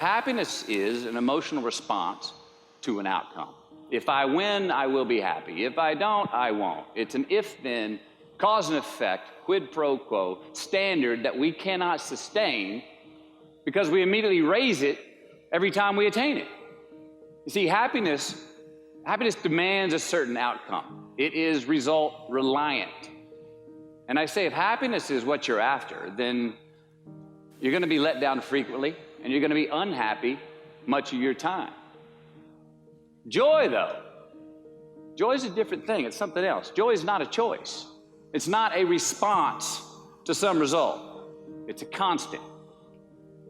Happiness is an emotional response to an outcome. If I win, I will be happy. If I don't, I won't. It's an if-then, cause and effect, quid pro quo standard that we cannot sustain because we immediately raise it every time we attain it. You see, happiness demands a certain outcome. It is result reliant. And I say if happiness is what you're after, then you're going to be let down frequently and you're going to be unhappy much of your time. Joy, though, joy is a different thing. It's something else. Joy is not a choice. It's not a response to some result. It's a constant.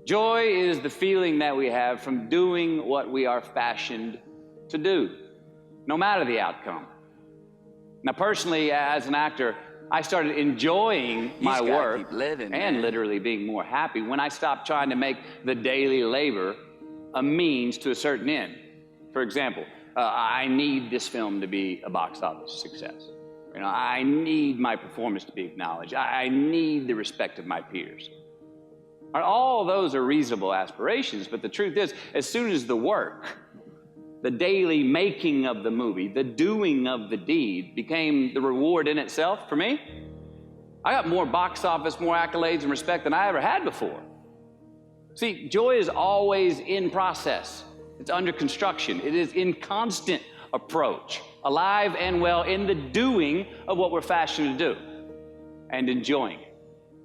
Joy is the feeling that we have from doing what we are fashioned to do, no matter the outcome. Now, personally, as an actor, I started enjoying my work and literally being more happy when I stopped trying to make the daily labor a means to a certain end. For example, I need this film to be a box office success. I need my performance to be acknowledged. I need the respect of my peers. All those are reasonable aspirations, but the truth is, as soon as the work, the daily making of the movie, the doing of the deed became the reward in itself for me, I got more box office, more accolades and respect than I ever had before. See, joy is always in process. It's under construction. It is in constant approach, alive and well in the doing of what we're fashioned to do and enjoying it.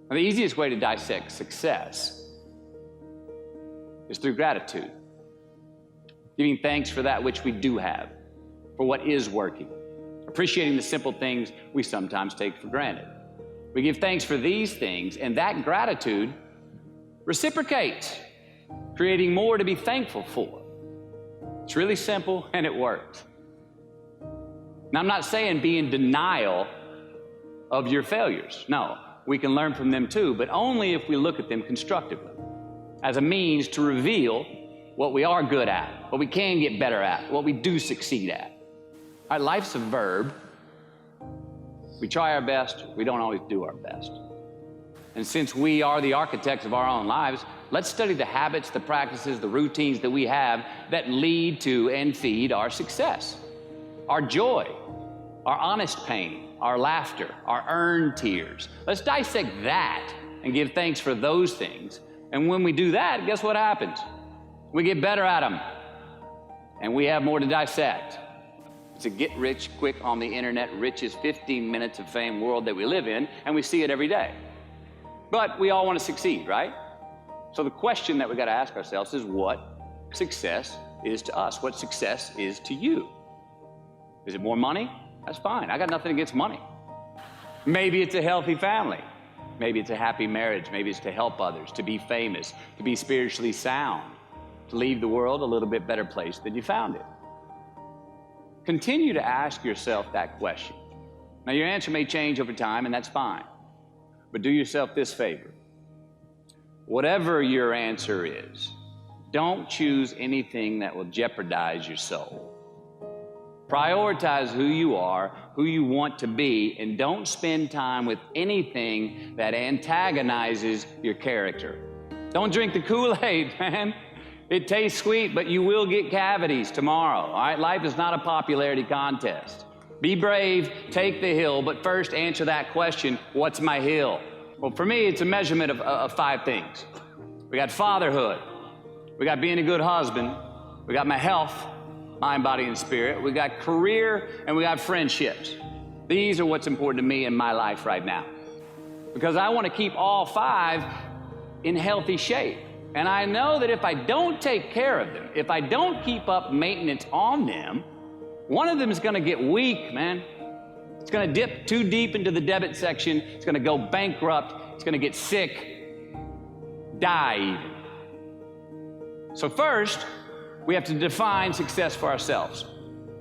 Now, the easiest way to dissect success is through gratitude. Giving thanks for that which we do have, for what is working, appreciating the simple things we sometimes take for granted. We give thanks for these things, and that gratitude reciprocates, creating more to be thankful for. It's really simple, and it works. Now, I'm not saying be in denial of your failures. No, we can learn from them too, but only if we look at them constructively, as a means to reveal what we are good at, what we can get better at, what we do succeed at. All right, life's a verb. We try our best, we don't always do our best. And since we are the architects of our own lives, let's study the habits, the practices, the routines that we have that lead to and feed our success, our joy, our honest pain, our laughter, our earned tears. Let's dissect that and give thanks for those things. And when we do that, guess what happens? We get better at them, and we have more to dissect. It's a get-rich-quick on the internet, richest 15 minutes of fame world that we live in, and we see it every day. But we all want to succeed, right? So the question that we got to ask ourselves is what success is to us, what success is to you. Is it more money? That's fine. I got nothing against money. Maybe it's a healthy family. Maybe it's a happy marriage. Maybe it's to help others, to be famous, to be spiritually sound, to leave the world a little bit better place than you found it. Continue to ask yourself that question. Now, your answer may change over time, and that's fine. But do yourself this favor. Whatever your answer is, don't choose anything that will jeopardize your soul. Prioritize who you are, who you want to be, and don't spend time with anything that antagonizes your character. Don't drink the Kool-Aid, man. It tastes sweet, but you will get cavities tomorrow, all right? Life is not a popularity contest. Be brave, take the hill, but first answer that question, what's my hill? Well, for me, it's a measurement of 5 things. We got fatherhood. We got being a good husband. We got my health, mind, body, and spirit. We got career, and we got friendships. These are what's important to me in my life right now. Because I want to keep all 5 in healthy shape. And I know that if I don't take care of them, if I don't keep up maintenance on them, one of them is going to get weak, man. It's going to dip too deep into the debit section. It's going to go bankrupt. It's going to get sick, die even. So first, we have to define success for ourselves.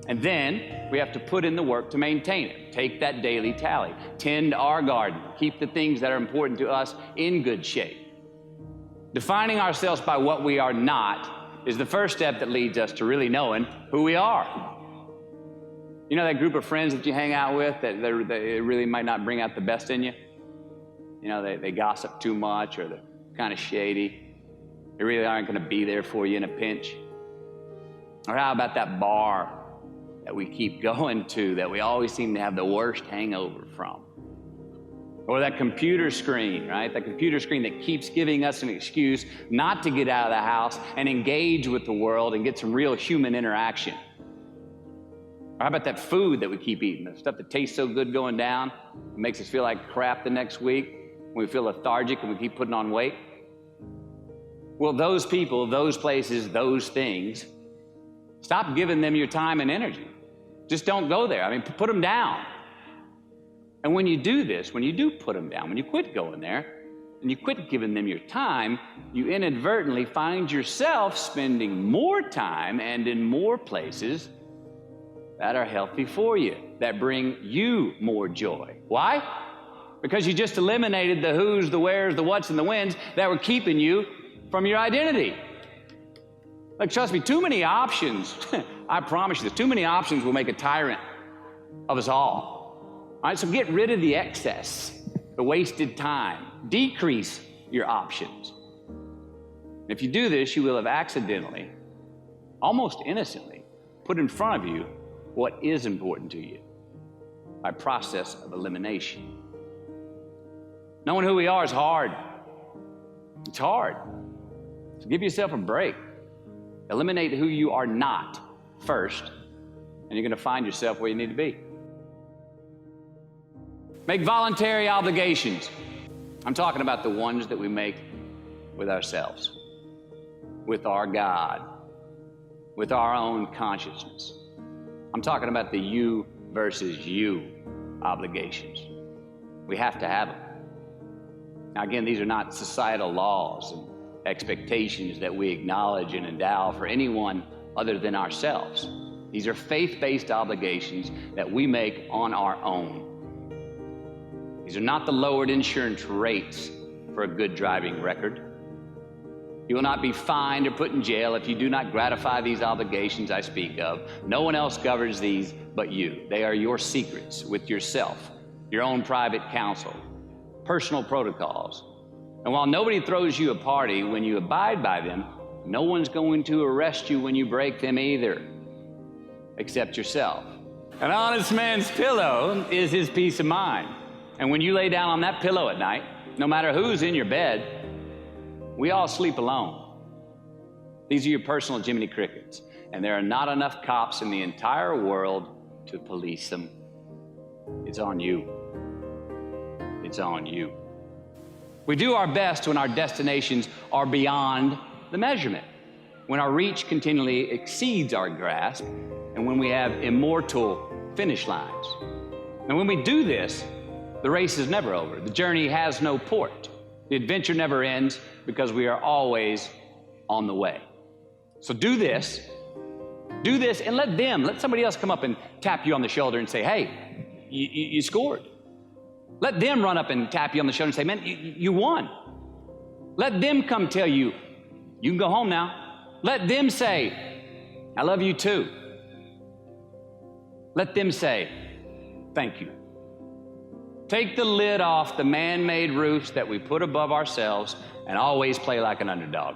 And then we have to put in the work to maintain it. Take that daily tally. Tend our garden. Keep the things that are important to us in good shape. Defining ourselves by what we are not is the first step that leads us to really knowing who we are. You know that group of friends that you hang out with that they really might not bring out the best in you? You know, they gossip too much or they're kind of shady. They really aren't going to be there for you in a pinch. Or how about that bar that we keep going to that we always seem to have the worst hangover from? Or that computer screen, right? That computer screen that keeps giving us an excuse not to get out of the house and engage with the world and get some real human interaction. Or how about that food that we keep eating, the stuff that tastes so good going down, it makes us feel like crap the next week, when we feel lethargic and we keep putting on weight? Well, those people, those places, those things, stop giving them your time and energy. Just don't go there. I mean, put them down. And when you do this, when you do put them down, when you quit going there, and you quit giving them your time, you inadvertently find yourself spending more time and in more places that are healthy for you, that bring you more joy. Why? Because you just eliminated the who's, the where's, the what's, and the when's that were keeping you from your identity. Like, trust me, too many options, I promise you this, too many options will make a tyrant of us all. All right, so get rid of the excess, the wasted time. Decrease your options. And if you do this, you will have accidentally, almost innocently, put in front of you what is important to you by process of elimination. Knowing who we are is hard. It's hard. So give yourself a break. Eliminate who you are not first, and you're going to find yourself where you need to be. Make voluntary obligations. I'm talking about the ones that we make with ourselves, with our God, with our own consciousness. I'm talking about the you versus you obligations. We have to have them. Now, again, these are not societal laws and expectations that we acknowledge and endow for anyone other than ourselves. These are faith-based obligations that we make on our own. These are not the lowered insurance rates for a good driving record. You will not be fined or put in jail if you do not gratify these obligations I speak of. No one else governs these but you. They are your secrets with yourself, your own private counsel, personal protocols. And while nobody throws you a party when you abide by them, no one's going to arrest you when you break them either, except yourself. An honest man's pillow is his peace of mind. And when you lay down on that pillow at night, no matter who's in your bed, we all sleep alone. These are your personal Jiminy Crickets, and there are not enough cops in the entire world to police them. It's on you. It's on you. We do our best when our destinations are beyond the measurement, when our reach continually exceeds our grasp, and when we have immortal finish lines. And when we do this, the race is never over. The journey has no port. The adventure never ends because we are always on the way. So do this, and let somebody else come up and tap you on the shoulder and say, hey, you scored. Let them run up and tap you on the shoulder and say, man, you won. Let them come tell you, you can go home now. Let them say, I love you too. Let them say, thank you. Take the lid off the man-made roofs that we put above ourselves and always play like an underdog.